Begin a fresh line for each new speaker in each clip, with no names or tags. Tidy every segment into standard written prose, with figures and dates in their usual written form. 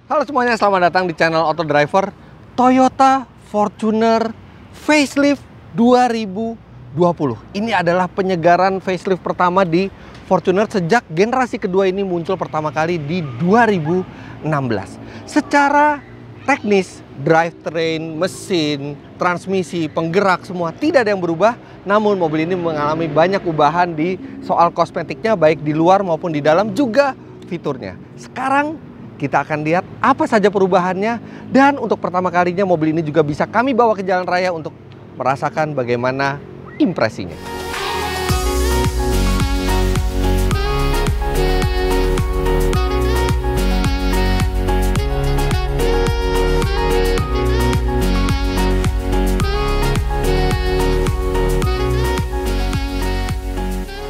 Halo semuanya, selamat datang di channel Auto Driver. Toyota Fortuner Facelift 2020. Ini adalah penyegaran facelift pertama di Fortuner sejak generasi kedua ini muncul pertama kali di 2016. Secara teknis, drivetrain, mesin, transmisi, penggerak semua tidak ada yang berubah. Namun mobil ini mengalami banyak ubahan di soal kosmetiknya, baik di luar maupun di dalam, juga fiturnya. Sekarang kita akan lihat apa saja perubahannya, dan untuk pertama kalinya mobil ini juga bisa kami bawa ke jalan raya untuk merasakan bagaimana impresinya.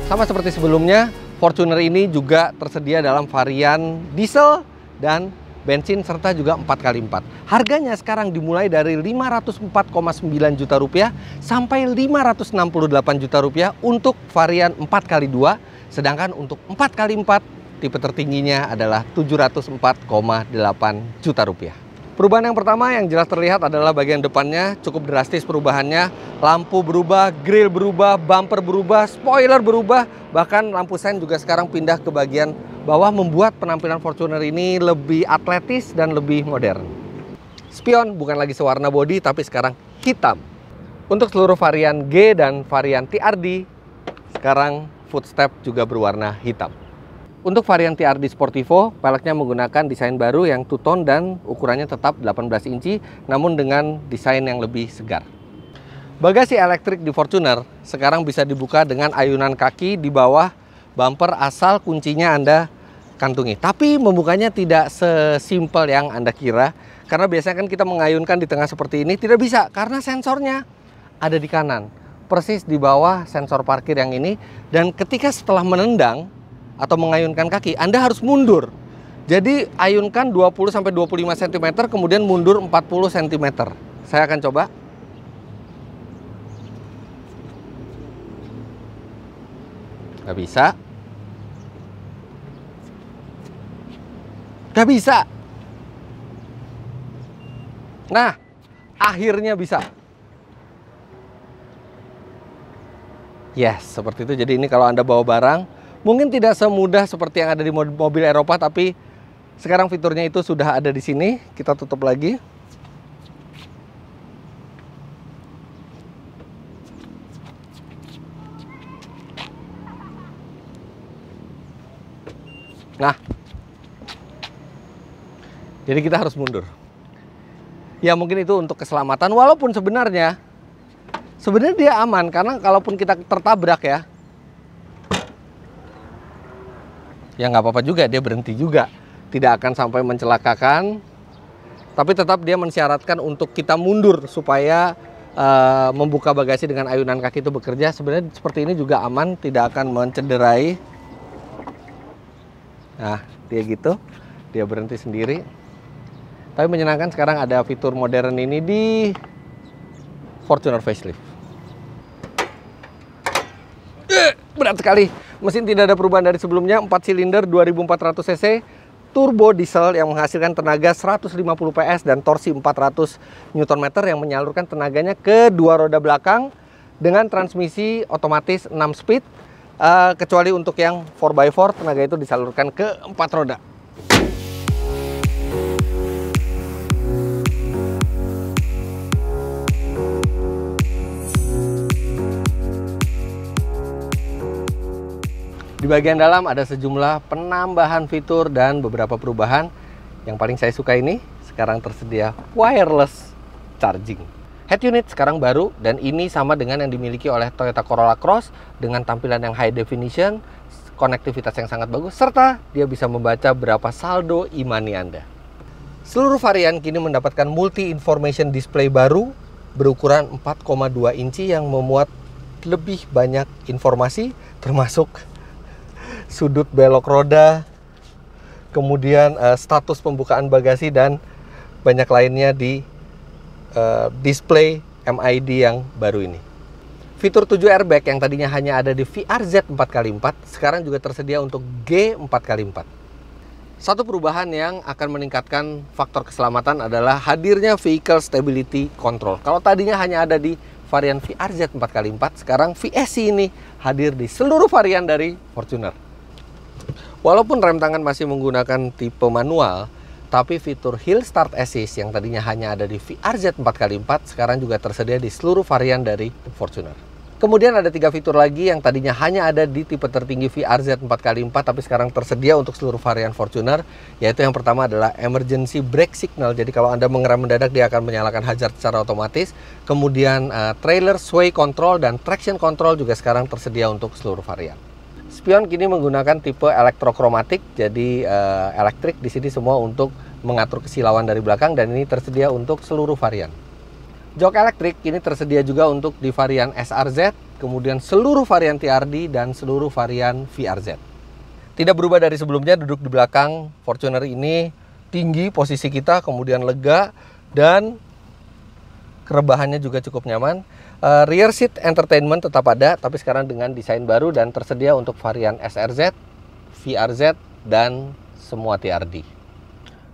Sama seperti sebelumnya, Fortuner ini juga tersedia dalam varian diesel dan bensin serta juga 4x4. Harganya sekarang dimulai dari 504,9 juta rupiah sampai 568 juta rupiah untuk varian 4x2, sedangkan untuk 4x4 tipe tertingginya adalah 704,8 juta rupiah. Perubahan yang pertama yang jelas terlihat adalah bagian depannya cukup drastis perubahannya. Lampu berubah, grill berubah, bumper berubah, spoiler berubah, bahkan lampu sen juga sekarang pindah ke bagian bawah, membuat penampilan Fortuner ini lebih atletis dan lebih modern. Spion bukan lagi sewarna bodi tapi sekarang hitam. Untuk seluruh varian G dan varian TRD, sekarang footstep juga berwarna hitam. Untuk varian TRD Sportivo, peleknya menggunakan desain baru yang two-tone dan ukurannya tetap 18 inci, namun dengan desain yang lebih segar. Bagasi elektrik di Fortuner sekarang bisa dibuka dengan ayunan kaki di bawah bumper asal kuncinya Anda kantungi. Tapi membukanya tidak sesimpel yang Anda kira, karena biasanya kan kita mengayunkan di tengah seperti ini, tidak bisa karena sensornya ada di kanan, persis di bawah sensor parkir yang ini, dan ketika setelah menendang atau mengayunkan kaki, Anda harus mundur. Jadi ayunkan 20-25 cm, kemudian mundur 40 cm. Saya akan coba. Gak bisa. Gak bisa. Nah, akhirnya bisa. Yes, seperti itu. Jadi ini kalau Anda bawa barang, mungkin tidak semudah seperti yang ada di mobil Eropa, tapi sekarang fiturnya itu sudah ada di sini. Kita tutup lagi. Nah, jadi kita harus mundur. Ya mungkin itu untuk keselamatan, walaupun sebenarnya dia aman, karena kalaupun kita tertabrak ya nggak apa-apa juga, dia berhenti juga, tidak akan sampai mencelakakan, tapi tetap dia mensyaratkan untuk kita mundur supaya membuka bagasi dengan ayunan kaki itu bekerja. Sebenarnya seperti ini juga aman, tidak akan mencederai. Nah, dia gitu, dia berhenti sendiri. Tapi menyenangkan, sekarang ada fitur modern ini di Fortuner Facelift. Berat sekali. Mesin tidak ada perubahan dari sebelumnya, 4 silinder 2400 cc, turbo diesel yang menghasilkan tenaga 150 PS dan torsi 400 Nm yang menyalurkan tenaganya ke dua roda belakang dengan transmisi otomatis 6 speed, kecuali untuk yang 4x4 tenaga itu disalurkan ke 4 roda. Di bagian dalam ada sejumlah penambahan fitur dan beberapa perubahan. Yang paling saya suka ini, sekarang tersedia wireless charging. Head unit sekarang baru, dan ini sama dengan yang dimiliki oleh Toyota Corolla Cross dengan tampilan yang high definition, konektivitas yang sangat bagus, serta dia bisa membaca berapa saldo e-money Anda. Seluruh varian kini mendapatkan multi information display baru berukuran 4,2 inci yang memuat lebih banyak informasi, termasuk sudut belok roda, kemudian status pembukaan bagasi, dan banyak lainnya di display MID yang baru ini. Fitur 7 airbag yang tadinya hanya ada di VRZ 4x4 sekarang juga tersedia untuk G 4x4. Satu perubahan yang akan meningkatkan faktor keselamatan adalah hadirnya Vehicle Stability Control. Kalau tadinya hanya ada di varian VRZ 4x4, sekarang VSC ini hadir di seluruh varian dari Fortuner. Walaupun rem tangan masih menggunakan tipe manual, tapi fitur Hill Start Assist yang tadinya hanya ada di VRZ 4x4 sekarang juga tersedia di seluruh varian dari Fortuner. Kemudian ada 3 fitur lagi yang tadinya hanya ada di tipe tertinggi VRZ 4x4 tapi sekarang tersedia untuk seluruh varian Fortuner, yaitu yang pertama adalah Emergency Brake Signal. Jadi kalau Anda mengerem mendadak dia akan menyalakan hazard secara otomatis. Kemudian Trailer Sway Control dan Traction Control juga sekarang tersedia untuk seluruh varian. Spion kini menggunakan tipe elektrokromatik, jadi elektrik di sini semua untuk mengatur kesilauan dari belakang, dan ini tersedia untuk seluruh varian. Jok elektrik kini tersedia juga untuk di varian SRZ, kemudian seluruh varian TRD dan seluruh varian VRZ. Tidak berubah dari sebelumnya, duduk di belakang Fortuner ini tinggi posisi kita, kemudian lega dan rebahannya juga cukup nyaman. Rear seat entertainment tetap ada, tapi sekarang dengan desain baru dan tersedia untuk varian SRZ, VRZ, dan semua TRD.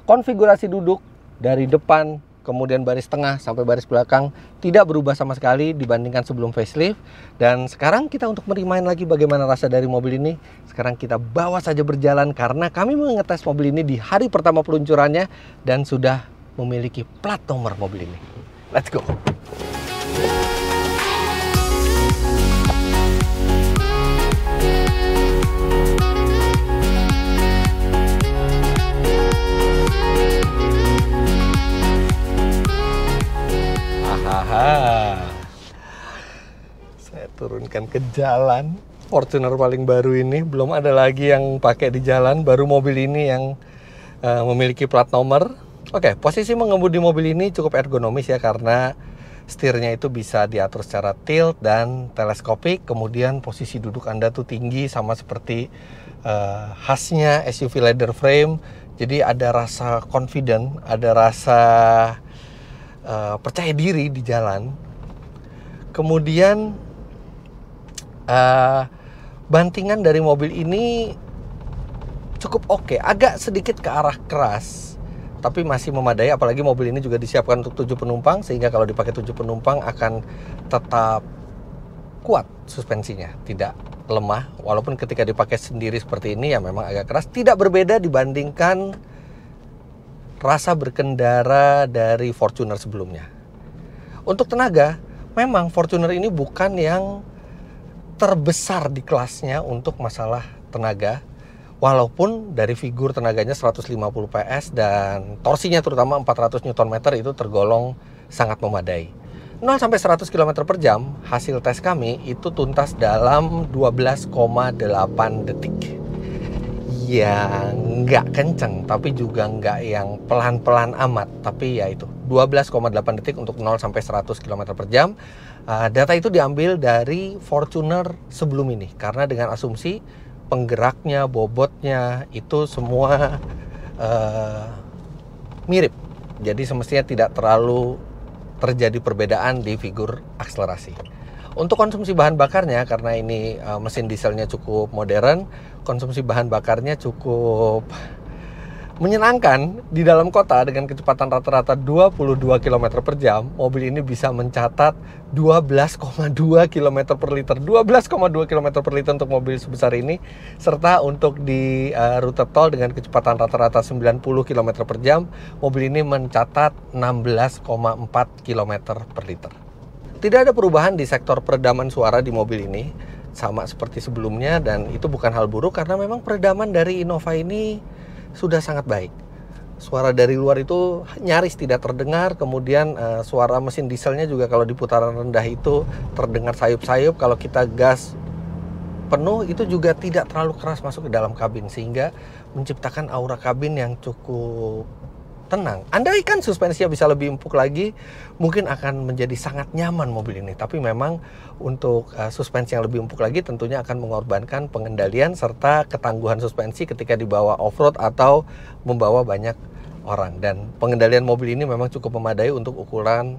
Konfigurasi duduk dari depan, kemudian baris tengah sampai baris belakang tidak berubah sama sekali dibandingkan sebelum facelift. Dan sekarang kita untuk merimain lagi bagaimana rasa dari mobil ini, sekarang kita bawa saja berjalan karena kami mengetes mobil ini di hari pertama peluncurannya dan sudah memiliki plat nomor mobil ini. Let's go! Saya turunkan ke jalan. Fortuner paling baru ini belum ada lagi yang pakai di jalan, baru mobil ini yang memiliki plat nomor. Oke, posisi mengemudi mobil ini cukup ergonomis ya, karena setirnya itu bisa diatur secara tilt dan teleskopik. Kemudian posisi duduk Anda tuh tinggi sama seperti khasnya SUV leather frame. Jadi ada rasa confident, ada rasa percaya diri di jalan. Kemudian bantingan dari mobil ini cukup oke, agak sedikit ke arah keras, tapi masih memadai. Apalagi mobil ini juga disiapkan untuk 7 penumpang, sehingga kalau dipakai 7 penumpang akan tetap kuat suspensinya, tidak lemah. Walaupun ketika dipakai sendiri seperti ini ya memang agak keras. Tidak berbeda dibandingkan rasa berkendara dari Fortuner sebelumnya. Untuk tenaga, memang Fortuner ini bukan yang terbesar di kelasnya untuk masalah tenaga. Walaupun dari figur tenaganya 150 PS dan torsinya terutama 400 Nm itu tergolong sangat memadai. 0 sampai 100 km per jam, hasil tes kami itu tuntas dalam 12,8 detik. Ya nggak kenceng, tapi juga nggak yang pelan-pelan amat. Tapi ya itu, 12,8 detik untuk 0 sampai 100 km per jam. Data itu diambil dari Fortuner sebelum ini, karena dengan asumsi penggeraknya, bobotnya itu semua mirip. Jadi semestinya tidak terlalu terjadi perbedaan di figur akselerasi. Untuk konsumsi bahan bakarnya, karena ini mesin dieselnya cukup modern, konsumsi bahan bakarnya cukup menyenangkan. Di dalam kota dengan kecepatan rata-rata 22 km per jam, mobil ini bisa mencatat 12,2 km per liter. 12,2 km per liter untuk mobil sebesar ini. Serta untuk di rute tol dengan kecepatan rata-rata 90 km per jam, mobil ini mencatat 16,4 km per liter. Tidak ada perubahan di sektor peredaman suara di mobil ini, sama seperti sebelumnya, dan itu bukan hal buruk karena memang peredaman dari Innova ini sudah sangat baik. Suara dari luar itu nyaris tidak terdengar. Kemudian suara mesin dieselnya juga kalau di putaran rendah itu terdengar sayup-sayup. Kalau kita gas penuh itu juga tidak terlalu keras masuk ke dalam kabin, sehingga menciptakan aura kabin yang cukup tenang. Andaikan suspensinya bisa lebih empuk lagi, mungkin akan menjadi sangat nyaman mobil ini. Tapi memang untuk suspensi yang lebih empuk lagi tentunya akan mengorbankan pengendalian serta ketangguhan suspensi ketika dibawa off-road atau membawa banyak orang. Dan pengendalian mobil ini memang cukup memadai untuk ukuran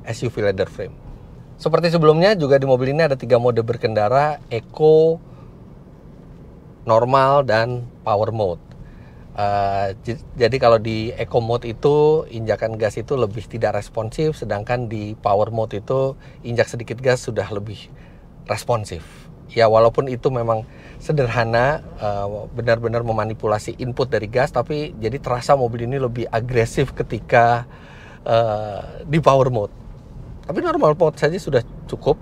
SUV leather frame. Seperti sebelumnya juga di mobil ini ada 3 mode berkendara, Eco, Normal, dan Power Mode. Jadi kalau di Eco Mode itu injakan gas itu lebih tidak responsif, sedangkan di Power Mode itu injak sedikit gas sudah lebih responsif. Ya walaupun itu memang sederhana, benar-benar memanipulasi input dari gas, tapi jadi terasa mobil ini lebih agresif ketika di Power Mode. Tapi normal mode saja sudah cukup.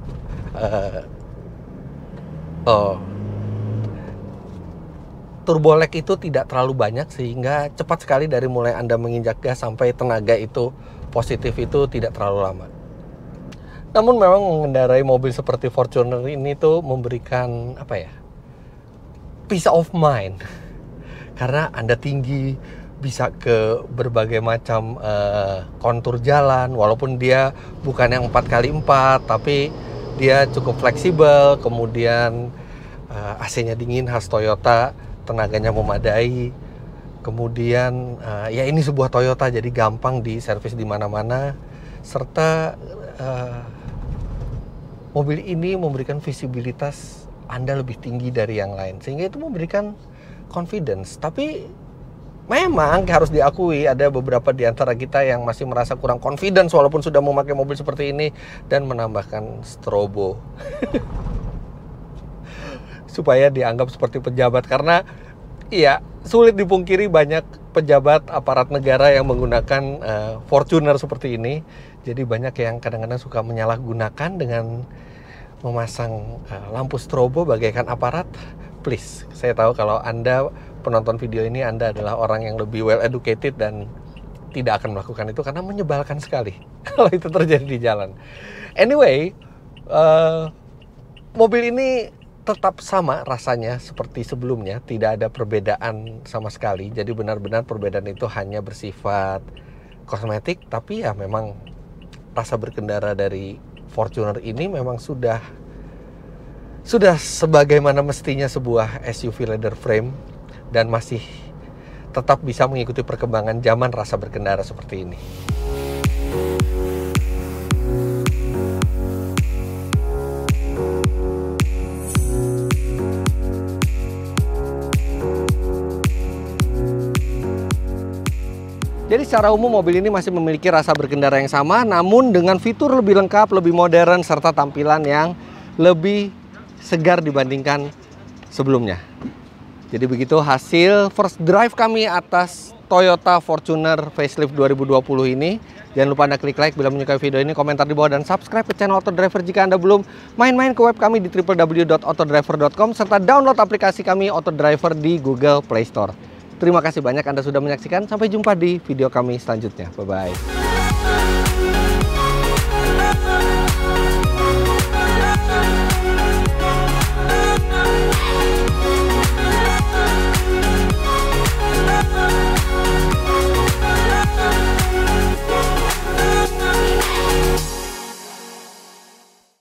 Turbo lag itu tidak terlalu banyak sehingga cepat sekali dari mulai Anda menginjak gas sampai tenaga itu positif itu tidak terlalu lama. Namun memang mengendarai mobil seperti Fortuner ini tuh memberikan apa ya, peace of mind. Karena Anda tinggi, bisa ke berbagai macam kontur jalan, walaupun dia bukan yang 4x4 tapi dia cukup fleksibel. Kemudian AC-nya dingin khas Toyota, tenaganya memadai. Kemudian ya ini sebuah Toyota, jadi gampang di servis di mana-mana. Serta mobil ini memberikan visibilitas Anda lebih tinggi dari yang lain, sehingga itu memberikan confidence. Tapi memang harus diakui ada beberapa di antara kita yang masih merasa kurang confidence walaupun sudah memakai mobil seperti ini dan menambahkan strobo. Supaya dianggap seperti pejabat, karena iya sulit dipungkiri banyak pejabat aparat negara yang menggunakan Fortuner seperti ini. Jadi banyak yang kadang-kadang suka menyalahgunakan dengan memasang lampu strobo bagaikan aparat. Please, saya tahu kalau Anda penonton video ini Anda adalah orang yang lebih well educated dan tidak akan melakukan itu karena menyebalkan sekali kalau itu terjadi di jalan. Anyway, mobil ini tetap sama rasanya seperti sebelumnya, tidak ada perbedaan sama sekali. Jadi benar-benar perbedaan itu hanya bersifat kosmetik, tapi ya memang rasa berkendara dari Fortuner ini memang sudah sebagaimana mestinya sebuah SUV leather frame dan masih tetap bisa mengikuti perkembangan zaman rasa berkendara seperti ini. Jadi secara umum mobil ini masih memiliki rasa berkendara yang sama, namun dengan fitur lebih lengkap, lebih modern, serta tampilan yang lebih segar dibandingkan sebelumnya. Jadi begitu hasil first drive kami atas Toyota Fortuner Facelift 2020 ini. Jangan lupa Anda klik like bila menyukai video ini, komentar di bawah, dan subscribe ke channel Autodriver jika Anda belum. Main-main ke web kami di www.autodriver.com serta download aplikasi kami Autodriver di Google Play Store. Terima kasih banyak Anda sudah menyaksikan. Sampai jumpa di video kami selanjutnya. Bye-bye.